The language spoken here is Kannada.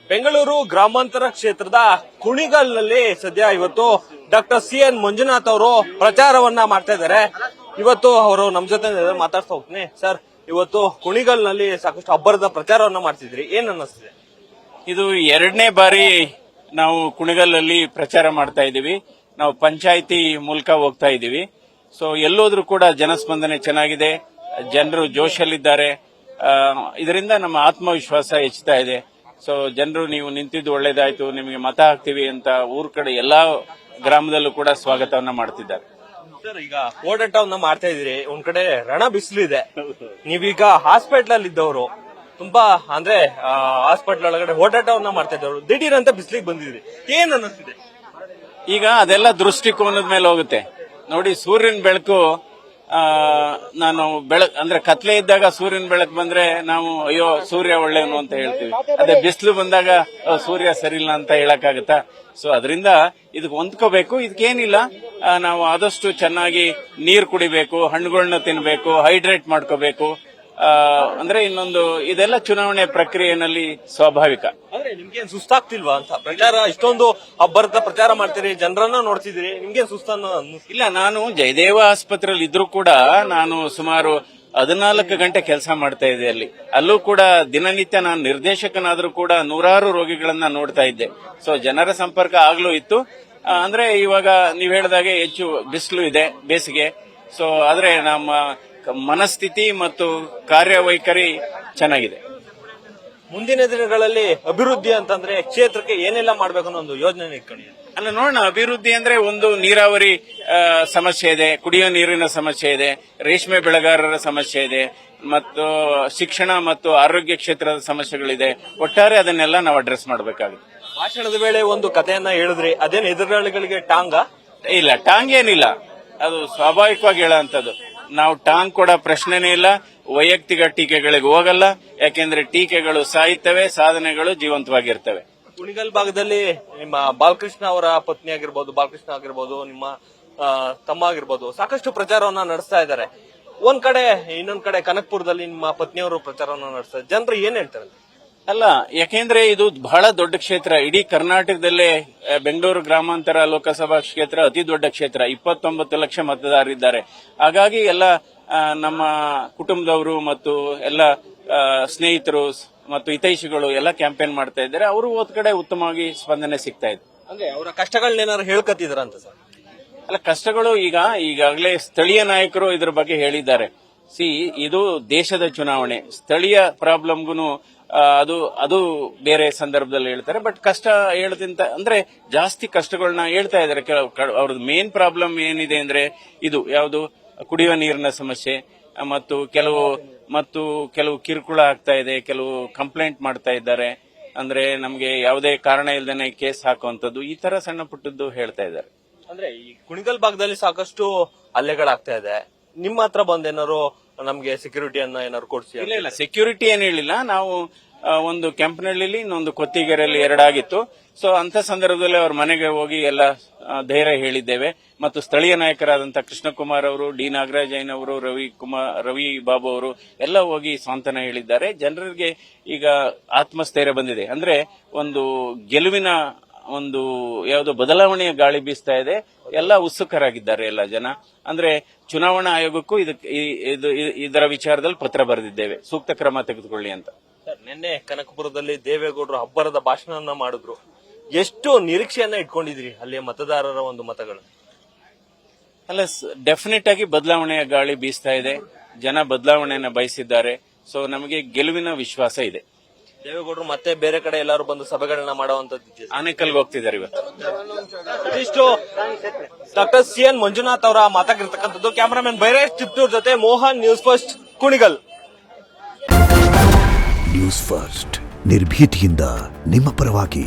ಬೆಂಗಳೂರು ಗ್ರಾಮಾಂತರ ಕ್ಷೇತ್ರದ ಕುಣಿಗಲ್ನಲ್ಲಿ ಸದ್ಯ ಇವತ್ತು ಡಾಕ್ಟರ್ ಸಿಎನ್ ಮಂಜುನಾಥ್ ಅವರು ಪ್ರಚಾರವನ್ನ ಮಾಡ್ತಾ ಇದ್ದಾರೆ. ಇವತ್ತು ಅವರು ನಮ್ ಜೊತೆ ಮಾತಾಡ್ತಾ ಹೋಗ್ತೀನಿ. ಸರ್, ಇವತ್ತು ಕುಣಿಗಲ್ನಲ್ಲಿ ಸಾಕಷ್ಟು ಅಬ್ಬರದ ಪ್ರಚಾರವನ್ನ ಮಾಡ್ತಿದ್ರಿ, ಏನ್ ಅನ್ನಿಸ್ತಿದೆ? ಇದು 2ನೇ ಬಾರಿ ನಾವು ಕುಣಿಗಲ್ನಲ್ಲಿ ಪ್ರಚಾರ ಮಾಡ್ತಾ ಇದ್ದೀವಿ. ನಾವು ಪಂಚಾಯಿತಿ ಮೂಲಕ ಹೋಗ್ತಾ ಇದ್ದೀವಿ. ಸೊ ಎಲ್ಲೋದ್ರೂ ಕೂಡ ಜನಸ್ಪಂದನೆ ಚೆನ್ನಾಗಿದೆ, ಜನರು ಜೋಶಲ್ಲಿದ್ದಾರೆ. ಇದರಿಂದ ನಮ್ಮ ಆತ್ಮವಿಶ್ವಾಸ ಹೆಚ್ಚುತ್ತಾ ಇದೆ. ಸೊ ಜನರು ನೀವು ನಿಂತಿದ್ದು ಒಳ್ಳೇದಾಯ್ತು, ನಿಮಗೆ ಮತ ಹಾಕ್ತಿವಿ ಅಂತ ಊರ್ ಕಡೆ ಎಲ್ಲಾ ಗ್ರಾಮದಲ್ಲೂ ಕೂಡ ಸ್ವಾಗತವನ್ನ ಮಾಡ್ತಿದ್ದಾರೆ. ಸರ್, ಈಗ ಓಡಾಟವನ್ನ ಮಾಡ್ತಾ ಇದ್ರಿ, ಒಂದ್ ಕಡೆ ರಣ ಬಿಸಿಲಿದೆ. ನೀವೀಗ ಹಾಸ್ಪಿಟಲ್ ಅಲ್ಲಿ ಇದ್ದವರು, ತುಂಬಾ ಅಂದ್ರೆ ಹಾಸ್ಪಿಟಲ್ ಒಳಗಡೆ ಓಡಾಟವನ್ನ ಮಾಡ್ತಾ ಇದ್ದವರು, ದಿಢೀರ್ ಅಂತ ಬಿಸಿಲಿಗೆ ಬಂದಿದ್ರಿ, ಏನ್ ಅನ್ನಿಸ್ತಿದೆ? ಈಗ ಅದೆಲ್ಲ ದೃಷ್ಟಿಕೋನದ ಮೇಲೆ ಹೋಗುತ್ತೆ ನೋಡಿ. ಸೂರ್ಯನ ಬೆಳಕು ನಾನು ಅಂದ್ರೆ ಕತ್ಲೆ ಇದ್ದಾಗ ಸೂರ್ಯನ ಬೆಳಕು ಬಂದ್ರೆ ನಾವು ಅಯ್ಯೋ ಸೂರ್ಯ ಒಳ್ಳೆಯವನು ಅಂತ ಹೇಳ್ತೀವಿ. ಅದೇ ಬಿಸಿಲು ಬಂದಾಗ ಸೂರ್ಯ ಸರಿಯಿಲ್ಲ ಅಂತ ಹೇಳಕ್ಕಾಗತ್ತಾ? ಸೊ ಅದರಿಂದ ಇದಕ್ಕೆ ಹೊಂದ್ಕೋಬೇಕು. ಇದಕ್ಕೇನಿಲ್ಲ, ನಾವು ಆದಷ್ಟು ಚೆನ್ನಾಗಿ ನೀರು ಕುಡಿಬೇಕು, ಹಣ್ಣುಗಳನ್ನ ತಿನ್ಬೇಕು, ಹೈಡ್ರೇಟ್ ಮಾಡ್ಕೋಬೇಕು. ಅಂದ್ರೆ ಇನ್ನೊಂದು ಇದೆಲ್ಲ ಚುನಾವಣೆ ಪ್ರಕ್ರಿಯೆಯಲ್ಲಿ ಸ್ವಾಭಾವಿಕ. ಅಂದ್ರೆ ನಿಮ್ಗೇನ್ ಸುಸ್ತಾಗ್ತಿಲ್ವಾ ಅಂತ? ಪ್ರಚಾರ ಇಷ್ಟೊಂದು ಅಬ್ಬರದ ಪ್ರಚಾರ ಮಾಡ್ತೀರಿ, ಜನರನ್ನ ನೋಡ್ತಿದ್ರಿ, ನಿಮ್ಗೇನ್ ಸುಸ್ತಾನ? ಇಲ್ಲ, ನಾನು ಜಯದೇವ ಆಸ್ಪತ್ರೆಯಲ್ಲಿ ಇದ್ರೂ ಕೂಡ ನಾನು ಸುಮಾರು 14 ಗಂಟೆ ಕೆಲಸ ಮಾಡ್ತಾ ಇದ್ದೆ ಅಲ್ಲಿ. ಅಲ್ಲೂ ಕೂಡ ದಿನನಿತ್ಯ ನಾನು ನಿರ್ದೇಶಕನಾದ್ರೂ ಕೂಡ ನೂರಾರು ರೋಗಿಗಳನ್ನ ನೋಡ್ತಾ ಇದ್ದೆ. ಸೊ ಜನರ ಸಂಪರ್ಕ ಆಗ್ಲೂ ಇತ್ತು. ಅಂದ್ರೆ ಇವಾಗ ನೀವ್ ಹೇಳಿದಾಗೆ ಹೆಚ್ಚು ಬಿಸಿಲು ಇದೆ, ಬೇಸಿಗೆ. ಸೊ ಆದ್ರೆ ನಮ್ಮ ಮನಸ್ಥಿತಿ ಮತ್ತು ಕಾರ್ಯವೈಖರಿ ಚೆನ್ನಾಗಿದೆ. ಮುಂದಿನ ದಿನಗಳಲ್ಲಿ ಅಭಿವೃದ್ಧಿ ಅಂತಂದ್ರೆ ಕ್ಷೇತ್ರಕ್ಕೆ ಏನೆಲ್ಲ ಮಾಡ್ಬೇಕು ಅನ್ನೋ ಒಂದು ಯೋಜನೆ ಇಟ್ಕೊಂಡಿದೆ. ಅಲ್ಲ, ನೋಡೋಣ. ಅಭಿವೃದ್ಧಿ ಅಂದ್ರೆ ಒಂದು ನೀರಾವರಿ ಸಮಸ್ಯೆ ಇದೆ, ಕುಡಿಯೋ ನೀರಿನ ಸಮಸ್ಯೆ ಇದೆ, ರೇಷ್ಮೆ ಬೆಳೆಗಾರರ ಸಮಸ್ಯೆ ಇದೆ, ಮತ್ತು ಶಿಕ್ಷಣ ಮತ್ತು ಆರೋಗ್ಯ ಕ್ಷೇತ್ರದ ಸಮಸ್ಯೆಗಳಿದೆ. ಒಟ್ಟಾರೆ ಅದನ್ನೆಲ್ಲ ನಾವು ಅಡ್ರೆಸ್ ಮಾಡಬೇಕಾಗುತ್ತೆ. ಭಾಷಣದ ವೇಳೆ ಒಂದು ಕಥೆಯನ್ನ ಹೇಳಿದ್ರಿ, ಅದೇನು ಎದುರಾಳಿಗಳಿಗೆ ಟಾಂಗ? ಇಲ್ಲ, ಟಾಂಗ್ ಏನಿಲ್ಲ, ಅದು ಸ್ವಾಭಾವಿಕವಾಗಿ ಹೇಳೋಂಥದ್ದು. ನಾವು ಟಾಂಗ್ ಕೊಡೋ ಪ್ರಶ್ನೆನೇ ಇಲ್ಲ. ವೈಯಕ್ತಿಕ ಟೀಕೆಗಳಿಗೆ ಹೋಗಲ್ಲ, ಯಾಕೆಂದ್ರೆ ಟೀಕೆಗಳು ಸಾಯುತ್ತವೆ, ಸಾಧನೆಗಳು ಜೀವಂತವಾಗಿರ್ತವೆ. ಕುಣಿಗಲ್ ಭಾಗದಲ್ಲಿ ನಿಮ್ಮ ಬಾಲಕೃಷ್ಣ ಅವರ ಪತ್ನಿ ಆಗಿರ್ಬೋದು, ನಿಮ್ಮ ತಮ್ಮ ಆಗಿರ್ಬೋದು, ಸಾಕಷ್ಟು ಪ್ರಚಾರವನ್ನ ನಡೆಸ್ತಾ ಇದ್ದಾರೆ. ಒಂದ್ ಕಡೆ, ಇನ್ನೊಂದ್ ಕಡೆ ಕನಕಪುರದಲ್ಲಿ ನಿಮ್ಮ ಪತ್ನಿಯವರು ಪ್ರಚಾರವನ್ನ ನಡೆಸ್ತಾರೆ. ಜನರು ಏನ್ ಹೇಳ್ತಾರೆ? ಅಲ್ಲ, ಯಾಕೆಂದ್ರೆ ಇದು ಬಹಳ ದೊಡ್ಡ ಕ್ಷೇತ್ರ. ಇಡೀ ಕರ್ನಾಟಕದಲ್ಲೇ ಬೆಂಗಳೂರು ಗ್ರಾಮಾಂತರ ಲೋಕಸಭಾ ಕ್ಷೇತ್ರ ಅತಿ ದೊಡ್ಡ ಕ್ಷೇತ್ರ. 29 ಲಕ್ಷ ಮತದಾರರಿದ್ದಾರೆ. ಹಾಗಾಗಿ ಎಲ್ಲ ನಮ್ಮ ಕುಟುಂಬದವರು ಮತ್ತು ಎಲ್ಲ ಸ್ನೇಹಿತರು ಮತ್ತು ಹಿತೈಷಿಗಳು ಎಲ್ಲ ಕ್ಯಾಂಪೇನ್ ಮಾಡ್ತಾ ಇದ್ದಾರೆ. ಅವರು ಹೋದ ಕಡೆ ಉತ್ತಮವಾಗಿ ಸ್ಪಂದನೆ ಸಿಗ್ತಾ ಇದೆ. ಅಂದ್ರೆ ಅವರ ಕಷ್ಟಗಳನ್ನೇನಾದ್ರು ಹೇಳ್ಕತ್ತಿದ್ರ ಅಂತ ಸರ್? ಅಲ್ಲ, ಕಷ್ಟಗಳು ಈಗಾಗಲೇ ಸ್ಥಳೀಯ ನಾಯಕರು ಇದ್ರ ಬಗ್ಗೆ ಹೇಳಿದ್ದಾರೆ. ಇದು ದೇಶದ ಚುನಾವಣೆ, ಸ್ಥಳೀಯ ಪ್ರಾಬ್ಲಮ್ಗೂ ಅದು ಬೇರೆ ಸಂದರ್ಭದಲ್ಲಿ ಹೇಳ್ತಾರೆ. ಬಟ್ ಕಷ್ಟ ಹೇಳದಿಂತ ಅಂದ್ರೆ ಜಾಸ್ತಿ ಕಷ್ಟಗಳನ್ನ ಹೇಳ್ತಾ ಇದ್ದಾರೆ. ಅವ್ರದ್ದು ಮೇನ್ ಪ್ರಾಬ್ಲಮ್ ಏನಿದೆ ಅಂದ್ರೆ ಇದು ಯಾವುದು, ಕುಡಿಯುವ ನೀರಿನ ಸಮಸ್ಯೆ ಮತ್ತು ಕೆಲವು ಕಿರುಕುಳ ಆಗ್ತಾ ಇದೆ, ಕೆಲವು ಕಂಪ್ಲೇಂಟ್ ಮಾಡ್ತಾ ಇದ್ದಾರೆ. ಅಂದ್ರೆ ನಮ್ಗೆ ಯಾವುದೇ ಕಾರಣ ಇಲ್ದೇನೆ ಕೇಸ್ ಹಾಕುವಂತದ್ದು, ಈ ತರ ಸಣ್ಣ ಪುಟ್ಟದ್ದು ಹೇಳ್ತಾ ಇದ್ದಾರೆ. ಅಂದ್ರೆ ಈ ಕುಣಿಗಲ್ ಭಾಗದಲ್ಲಿ ಸಾಕಷ್ಟು ಹಲ್ಲೆಗಳಾಗ್ತಾ ಇದೆ. ನಿಮ್ಮ ಹತ್ರ ಬಂದೇನಾರು ನಮ್ಗೆ ಸೆಕ್ಯೂರಿಟಿಯನ್ನ ಏನಾದ್ರು ಕೊಡ್ಸಿ? ಇಲ್ಲ, ಸೆಕ್ಯೂರಿಟಿ ಏನ್ ಹೇಳಿಲ್ಲ. ನಾವು ಒಂದು ಕೆಂಪನಹಳ್ಳಿಲಿ, ಇನ್ನೊಂದು ಕೊತ್ತಿಗೆರೆಯಲ್ಲಿ 2 ಆಗಿತ್ತು. ಸೊ ಅಂತ ಸಂದರ್ಭದಲ್ಲಿ ಅವ್ರ ಮನೆಗೆ ಹೋಗಿ ಎಲ್ಲ ಧೈರ್ಯ ಹೇಳಿದ್ದೇವೆ. ಮತ್ತು ಸ್ಥಳೀಯ ನಾಯಕರಾದಂತಹ ಕೃಷ್ಣಕುಮಾರ್ ಅವರು, ಡಿ ನಾಗರಾಜಯ್ಯನ್ ಅವರು, ರವಿ ಬಾಬು ಅವರು ಎಲ್ಲ ಹೋಗಿ ಸಾಂತ್ವನ ಹೇಳಿದ್ದಾರೆ. ಜನರಿಗೆ ಈಗ ಆತ್ಮಸ್ಥೈರ್ಯ ಬಂದಿದೆ. ಅಂದ್ರೆ ಒಂದು ಗೆಲುವಿನ ಒಂದು ಯಾವುದೋ ಬದಲಾವಣೆಯ ಗಾಳಿ ಬೀಸ್ತಾ ಇದೆ. ಎಲ್ಲ ಉತ್ಸುಕರಾಗಿದ್ದಾರೆ ಎಲ್ಲ ಜನ. ಅಂದ್ರೆ ಚುನಾವಣಾ ಆಯೋಗಕ್ಕೂ ಇದರ ವಿಚಾರದಲ್ಲಿ ಪತ್ರ ಬರೆದಿದ್ದೇವೆ, ಸೂಕ್ತ ಕ್ರಮ ತೆಗೆದುಕೊಳ್ಳಿ ಅಂತ. ಸರ್, ನಿನ್ನೆ ಕನಕಪುರದಲ್ಲಿ ದೇವೇಗೌಡರು ಅಬ್ಬರದ ಭಾಷಣವನ್ನ ಮಾಡಿದ್ರು. ಎಷ್ಟು ನಿರೀಕ್ಷೆಯನ್ನ ಇಟ್ಕೊಂಡಿದ್ರಿ ಅಲ್ಲಿಯ ಮತದಾರರ ಒಂದು ಮತಗಳು? ಅಲ್ಲ, ಡೆಫಿನೆಟ್ ಆಗಿ ಬದಲಾವಣೆಯ ಗಾಳಿ ಬೀಸ್ತಾ ಇದೆ. ಜನ ಬದಲಾವಣೆಯನ್ನ ಬಯಸಿದ್ದಾರೆ. ಸೊ ನಮಗೆ ಗೆಲುವಿನ ವಿಶ್ವಾಸ ಇದೆ. ದೇವೇಗೌಡರು ಮತ್ತೆ ಬೇರೆ ಕಡೆ ಎಲ್ಲರೂ ಬಂದು ಸಭೆಗಳನ್ನ ಮಾಡುವಂತದ್ದು, ಆನೇಕಲ್ಗೆ ಹೋಗ್ತಿದ್ದಾರೆ ಇವತ್ತು. ಇದಿಷ್ಟು ಡಾಕ್ಟರ್ ಸಿಎನ್ ಮಂಜುನಾಥ್ ಅವರ ಮಾತಾಗಿರ್ತಕ್ಕಂಥದ್ದು. ಕ್ಯಾಮರಾಮನ್ ಬೈರೇಶ್ ಚಿಪ್ಟೂರ್ ಜೊತೆ Mohan, news first, Kunigal. News first, ನಿರ್ಭೀತಿಯಿಂದ ನಿಮ್ಮ ಪರವಾಗಿ.